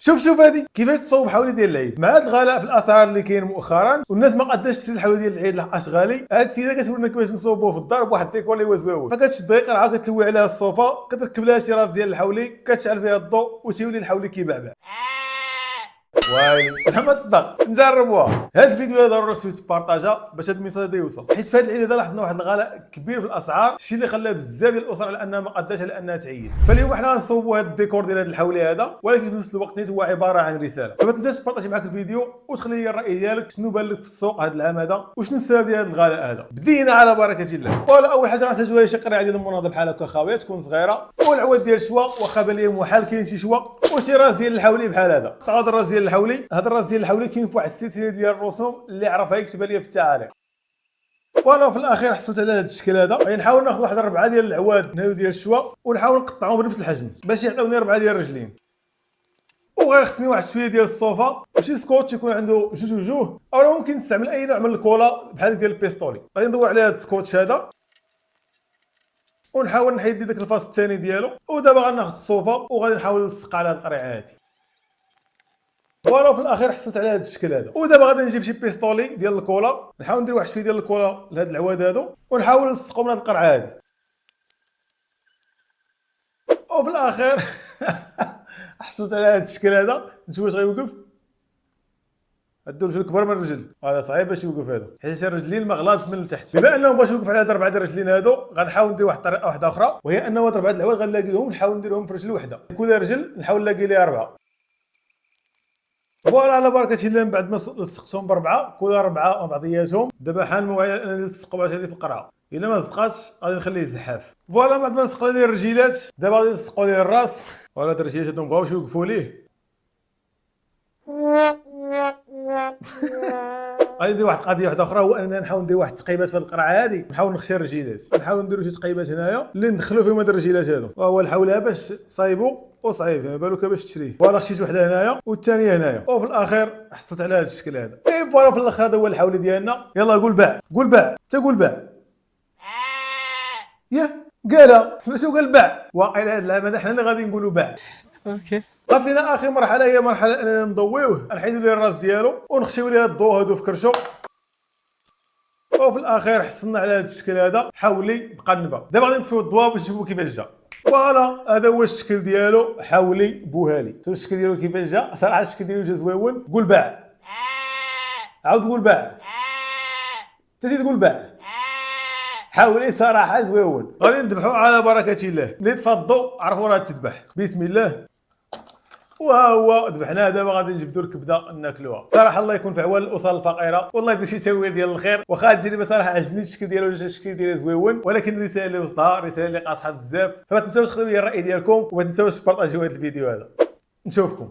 شوف هذه كيفاش تصوب حولي ديال العيد مع هذا الغلاء في الاسعار اللي كاين مؤخرا والناس ما قاداش تشري الحولي ديال العيد لحقاش غالي. هاد السيده كتقول لنا كيفاش نصوبوه في الدار بواحد الديكور اللي هو زويون، فكتشد القرعه كتلوي عليها الصوفه، كتركب لها شي راس ديال الحولي، كتشعل فيها الضوء وتيولي الحولي كيبعبع. وايلي محمد تصدق نجربوها. هذا الفيديو هذا ضروري خصو يتبارطاجا باش هذا الميساج هذا يوصل، حيت في هذا العيد هذا لاحظنا واحد الغلاء كبير في الاسعار، الشيء اللي خلى بزاف ديال الاسر على انها ما قاداش على انها تعيد. فاليوم حنا غنصوبوا هذا الديكور ديال هذا الحولي هذا، ولكن في نفس الوقت نيت هو عباره عن رساله. فما تنساش تبارطاجي معك الفيديو وتخلي لي الراي ديالك، شنو بان لك في السوق هذا العام هذا وشنو السبب ديال هذا الغلاء هذا. بدينا على بركه الله. فوالا اول حاجه غنحتاجوا شي قرعه ديال المناضه بحال هكا خاويه تكون صغيره، والعواد ديال الشوا واخا بان لي محال كاين شي شوا، وشي راس ديال الحولي بحال هذا. هذا الراس ديال الحولي، هذا الراس ديال الحولي كاين في واحد السلسله ديال الرسوم اللي عرفها يكتبها لي في التعاليق. فوالا في الاخير حصلت على هذا الشكل هذا. غادي نحاول ناخذ واحد 4 ديال العواد من هذو ديال الشوا ونحاول نقطعهم بنفس الحجم باش يعطيوني 4 ديال الرجلين. وغيخصني واحد شويه ديال الصوفه وشي سكوتش يكون عنده جوج وجوه، او ممكن نستعمل اي نوع من الكولا بحال ديال البيستولي. غادي ندور على هذا السكوتش هذا ونحاول نحيد داك الفاس الثاني ديالو، ودابا غناخذ الصوفه وغادي نحاول نلصق على هذه القريعه هذه. فوالا في الاخير حصلت على هذا الشكل هذا. ودابا غادي نجيب شي بيستولي ديال الكولا، نحاول ندير واحد شويه ديال الكولا لهاد العواد هادو ونحاول نلصقهم من هاد القرعه هادي. وفي الاخير حصلت على هذا الشكل هذا. نشوف واش غيوقف. هادو الرجل كبر من الرجل، هذا صعيب باش يوقف هذا حيت الرجلين مغلاضش من التحت. بما انه باش يوقف على هاد 4 ديال الرجلين هادو غنحاول ندير واحد الطريقه واحده اخرى، وهي انه هاد 4 د العواد غنلاقيهم نحاول نديرهم في رجل وحده، كل رجل نحاول نلاقي ليه 4. فوالا على بركه الله. من بعد ما لصقتهم ب4 كل 4 مع بعضياتهم، دابا حان الموعد انني نلصق بعض هذه في القرعه. الا ما لصقاتش غادي نخليه زحاف. فوالا بعد ما لصقنا ليه الرجيلات دابا غادي نلصقوا ليه الراس. فوالا هاد الرجيلات هادو مبغاوش يوقفوا ليه. غادي ندير واحد القضيه واحده اخرى، هو اننا نحاول ندير واحد التقيبات في القرعه هذه، نحاول نخشي الرجيلات، نحاول نديروا شي تقيبات هنايا اللي ندخلوا فيهم هاد الرجيلات هادو. وهو الحولها باش تصايبوا وصعيب ما بالك باش تشريه. فوالا خشيت وحده هنايا والثانيه هنايا، وفي الاخير حصلت على هذا الشكل هذا. اي فوالا في الاخر هذا هو الحولي ديالنا. يلا قول باع، قول باع، انت قول باع. ياه قالها، سمعتو قال باع. واقيلا هذا العام هذا حنا اللي غادي نقولوا باع. اوكي. قالت لنا اخر مرحله هي مرحله اننا نضويوه، نحيدوا ليه الراس ديالو ونخشيو ليه الضوء هادو في كرشو. وفي الاخير حصلنا على هذا الشكل هذا حولي مقنبه. دابا غادي نطفيو الضوء باش نشوفوا كيفاش جا. فوالا هذا هو الشكل ديالو حولي بوهالي. شوف الشكل ديالو كيفاش جا. صراحه الشكل ديالو جا زويون. قول باع، عاود قول باع، تزيد قول باع. حولي صراحه زويون. غادي نذبحوا على بركه الله. اللي طفى الضوء عرفوا راه تذبح. بسم الله. وهو ذبحناه. دابا غادي نجبدوا الكبده ناكلوها. صراحه الله يكون في عوان الاسر الفقيره، والله يدير شي تاويل ديال الخير. واخا التجربه صراحه عجبني الشكل ديالو، الشكل ديالو زويون، ولكن الرساله اللي وصلها رساله اللي قاصحه بزاف. فما تنساوش تخليو لي الراي ديالكم وما تنساوش تبارطاجيو هذا الفيديو هذا. نشوفكم.